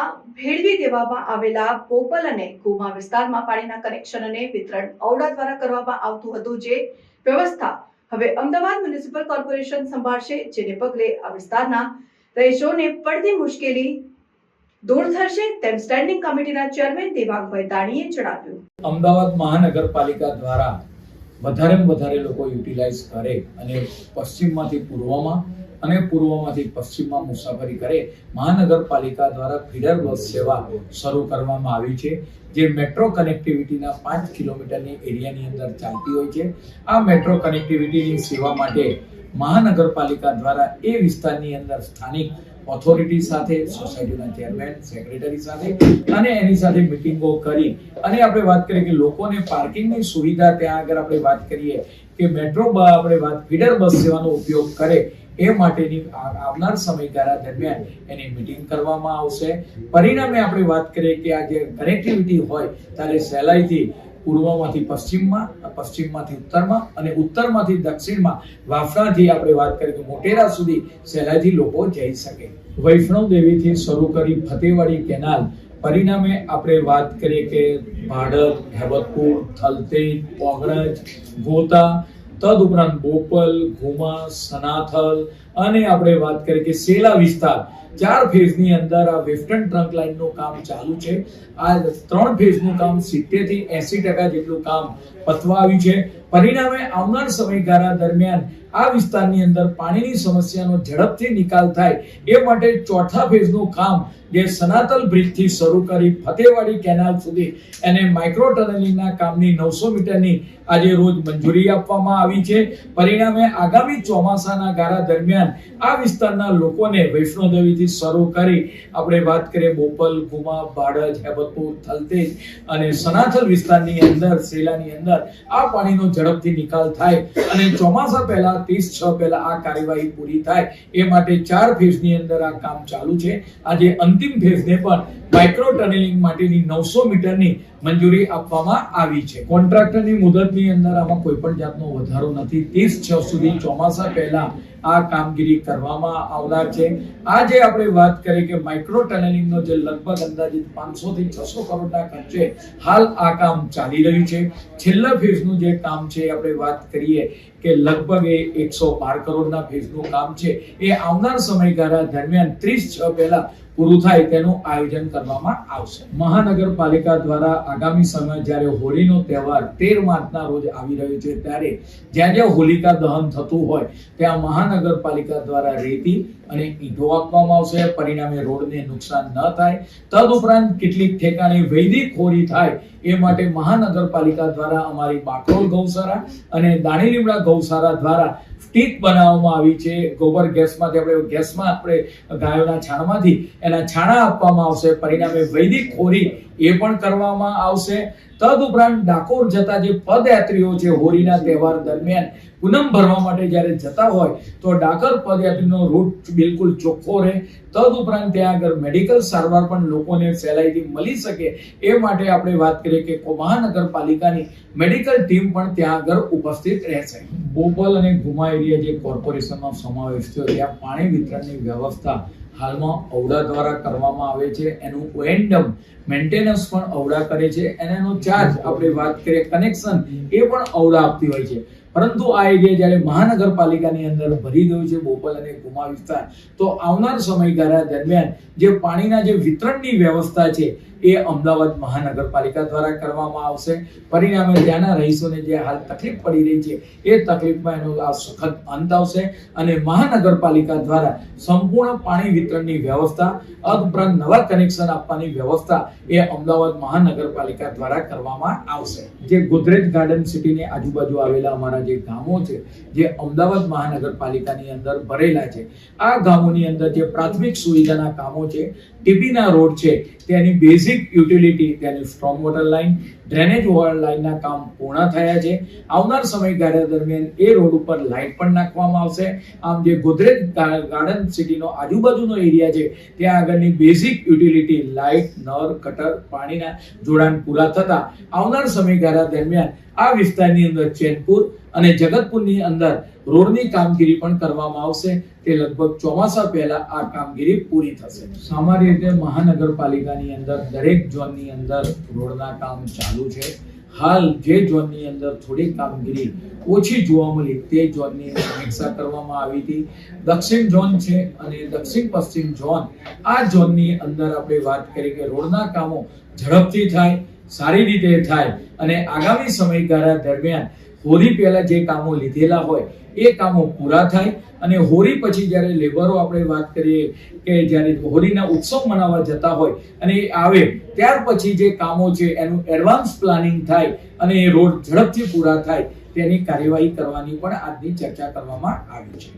વિસ્તારમાં ભેળવી દેવામાં આવેલા બોપલ અને કુમા વિસ્તારમાં પાણીના કનેક્શન અને વિતરણ ઔડા દ્વારા કરવામાં આવતું હતું, જે વ્યવસ્થા હવે અમદાવાદ મ્યુનિસિપલ કોર્પોરેશન સંભાળશે, જેને પગલે આ વિસ્તારના રહીશોને પડતી મુશ્કેલી દૂર થશે, તેમ સ્ટેન્ડિંગ કમિટીના ચેરમેન દેવાંગભાઈ દાણીએ જણાવ્યું. અમદાવાદ મહાનગરપાલિકા દ્વારા વધારેમાં વધારે લોકો યુટિલાઇઝ કરે અને પશ્ચિમમાંથી પૂર્વમાં અને પૂર્વમાંથી પશ્ચિમમાં મુસાફરી કરે, મહાનગરપાલિકા દ્વારા ફીડર બસ સેવા શરૂ કરવામાં આવી છે, જે મેટ્રો કનેક્ટિવિટીના 5 કિલોમીટરની એરિયાની અંદર ચાલતી હોય છે. આ મેટ્રો કનેક્ટિવિટીની સેવા માટે મહાનગરપાલિકા દ્વારા એ વિસ્તારની અંદર સ્થાનિક ઓથોરિટી સાથે, સોસાયટીના ચેરમેન, સેક્રેટરી સાથે અને એની સાથે મીટિંગો કરી અને આપણે વાત કરીએ કે લોકોને પાર્કિંગની સુવિધા ત્યાં આગળ આપણે વાત કરીએ કે મેટ્રો આપણે વાત ફીડર બસ સેવાનો ઉપયોગ કરે એ માટેની આવનાર સમયગાળા દરમિયાન એની મીટિંગ કરવામાં આવશે. પરિણામે આપણે વાત કરીએ કે આ જે કનેક્ટિવિટી હોય ત્યારે સહેલાઈથી પૂર્વમાંથી પશ્ચિમમાં, પશ્ચિમમાંથી ઉત્તરમાં અને ઉત્તરમાંથી દક્ષિણમાં વાફણાથી આપણે વાત કરીએ કે મોટેરા સુધી સહેલાઈથી લોકો જઈ શકે. વૈષ્ણવ દેવીથી શરૂ કરી ફતેવાડી કેનાલ, પરિણામે આપણે વાત કરીએ કે ભાડજ, હેબતપુર, થલતેજ, પોગરજ, ગોતા, તદુપરાંત બોપલ, ઘુમા, સનાથલ અને આપણે વાત કરીએ કે સેલા વિસ્તાર, 4 ફેઝની અંદર આ વેસ્ટર્ન ટ્રંક લાઇનનું કામ ચાલુ છે. આ 3 ફેઝનું કામ 70 થી 80% જેટલું કામ પતવા આવ્યું છે. પરિણામે આવનાર સમયગાળા દરમિયાન આ વિસ્તારની અંદર પાણીની સમસ્યાનો ઝડપથી નિકાલ થાય એ માટે 4થા ફેઝનું કામ જે સનાતલ બ્રિજથી શરૂ કરી ફતેવાડી કેનાલ સુધી એને માઇક્રો ટનલિંગના કામની 900 મીટરની આજે રોજ મંજૂરી આપવામાં આવી છે. પરિણામે આગામી ચોમાસાના ગાળા દરમિયાન આ વિસ્તારના લોકોને વૈષ્ણોદેવીથી શરૂ કરી આપણે વાત કરીએ બોપલ, ગુમા, ભાડજ, હેબતપુર, થલતેજ અને સનાથલ વિસ્તારની અંદર, સેલાની અંદર આ પાણીનો ઝડપથી નિકાલ થાય અને ચોમાસા પહેલા 30/6 પહેલા આ કાર્યવાહી પૂરી થાય એ માટે 4 ફેઝની અંદર આ કામ ચાલુ છે. આજે અંતિમ ફેઝને પણ માઇક્રો ટનલિંગ માટેની 900 મીટરની મંજૂરી આપવામાં આવી છે. કોન્ટ્રાક્ટરની મુદતની અંદર આમાં કોઈ પણ જાતનો વધારો નથી. 30/6 સુધી ચોમાસા પહેલા આ કામગીરી કરવામાં આવનાર છે. આજે આપણે વાત કરીએ કે માઇક્રો ટનલિંગનો જે લગભગ અંદાજિત 500 થી 600 કરોડના ખર્ચે હાલ આ કામ ચાલી રહ્યું છે. છેલ્લા ફેઝનું જે કામ છે આપણે વાત કરીએ કે લગભગ 112 કરોડના ફેઝનું કામ છે. એ આવનાર સમયગાળા દરમિયાન 30/6 પહેલા પૂરું થાય તેનું આયોજન કરવામાં આવશે. મહાનગરપાલિકા દ્વારા આગામી સમય જ્યારે હોળીનો તહેવાર 13 માર્ચના રોજ આવી રહ્યો છે ત્યારે જ્યાં જ્યાં હોલિકા દહન થતું હોય ત્યાં મહાનગરપાલિકા દ્વારા રેતી અને ઈંટો આપવામાં આવશે. પરિણામે રોડને નુકસાન ન થાય. તદુપરાંત કેટલીક ઠેકાણે વૈદિક ખોરી થાય એ માટે મહાનગરપાલિકા દ્વારા અમારી બાકરોલ ગૌશાળા અને દાણીલીમડા ગૌશાળા દ્વારા સ્ટીક બનાવવામાં આવી છે. ગોબર ગેસમાંથી આપણે ગાયોના છાણમાંથી એના છાણા આપવામાં આવશે. પરિણામે વૈદિક ખોરી એ પણ કરવામાં આવશે. તદુપરાંત ડાકોર જતા જે પદયાત્રીઓ છે હોળીના તહેવાર દરમિયાન પૂનમ ભરવા માટે જ્યારે જતા હોય તો ડાકોર પદયાત્રીનો રૂટ બિલકુલ ચોખ્ખો રહે. તદુપરાંત ત્યાં આગળ મેડિકલ સારવાર પણ લોકોને સહેલાઈથી મળી શકે એ માટે આપણે વાત કરીએ કે મહાનગરપાલિકાની મેડિકલ ટીમ પણ ત્યાં આગળ ઉપસ્થિત રહેશે. બોપલ અને ગુમા એરિયા જે કોર્પોરેશનનો સમાવેશ થયો ત્યાં પાણી વિતરણની વ્યવસ્થા હાલમાં ઔડા દ્વારા કરવામાં આવે છે. એનું ઓએનડમ મેન્ટેનન્સ પણ ઔડા કરે છે અને એનો ચાર્જ આપણે વાત કરીએ કનેક્શન એ પણ ઔડા આપતી હોય છે. પરંતુ આ એરિયા જ્યારે મહાનગરપાલિકાની અંદર ભરી ગયું છે બોપલ અને ગુમા વિસ્તાર, તો આવનાર સમયગાળા દરમિયાન જે પાણીના જે વિતરણની વ્યવસ્થા છે એ અમદાવાદ મહાનગરપાલિકા દ્વારા કરવામાં આવશે. પરિણામે ત્યાંના રહીશોને જે હાલ તકલીફ પડી રહી છે એ તકલીફમાં એનો આ સખત અંત આવશે અને મહાનગરપાલિકા દ્વારા સંપૂર્ણ પાણી વિતરણની વ્યવસ્થા ઉપરાંત નવા કનેક્શન આપવાની વ્યવસ્થા એ અમદાવાદ મહાનગરપાલિકા દ્વારા કરવામાં આવશે. જે ગોદરેજ ગાર્ડન સિટીની આજુબાજુ આવેલા અમારા જે ગામો છે જે અમદાવાદ મહાનગરપાલિકાની અંદર ભરેલા છે, આ ગામોની અંદર જે પ્રાથમિક સુવિધાના કામો છે, ટીપીના રોડ છે, તેની બેઝિક યુટિલિટી, તેની સ્ટ્રોંગ વોટર લાઇન, ડ્રેનેજ લાઇનના કામ પૂર્ણ થયા છે. આવનાર સમયગાળા દરમિયાન એ રોડ ઉપર લાઇટ પણ નાખવામાં આવશે. આમ જે ગોદરેજ ગાર્ડન સિટીનો આજુબાજુનો એરિયા છે ત્યાં આગળની બેઝિક યુટિલિટી લાઇટ, નળ, ગટર, પાણીના જોડાણ પૂરા થતા આવનાર સમયગાળા દરમિયાન આ વિસ્તારની અંદર ચેનપુર અને જગતપુરની અંદર રોડની કામગીરી પણ કરવામાં આવશે. તે લગભગ ચોમાસા પહેલા આ કામગીરી પૂરી થશે. સામાન્ય રીતે મહાનગરપાલિકાની અંદર દરેક ઝોનની અંદર રોડના કામ ચાલુ છે. હાલ જે ઝોનની અંદર થોડી કામગીરી ઓછી જોવા મળી તે ઝોનની સમીક્ષા કરવામાં આવી હતી. દક્ષિણ ઝોન છે અને દક્ષિણ પશ્ચિમ ઝોન, આ ઝોનની અંદર આપણે વાત કરીએ કે રોડના કામો ઝડપથી થાય, સારી રીતે થાય અને આગામી સમયગાળા દરમિયાન હોળી પહેલા જે કામો લીધેલા હોય એ કામો પૂરા થાય અને હોળી પછી જ્યારે લેબરો આપણે વાત કરીએ કે જ્યારે હોળીના ઉત્સવ મનાવવા જતા હોય અને એ આવે ત્યાર પછી જે કામો છે એનું એડવાન્સ પ્લાનિંગ થાય અને એ રોડ ઝડપથી પૂરા થાય તેની કાર્યવાહી કરવાની પણ આજની ચર્ચા કરવામાં આવી છે.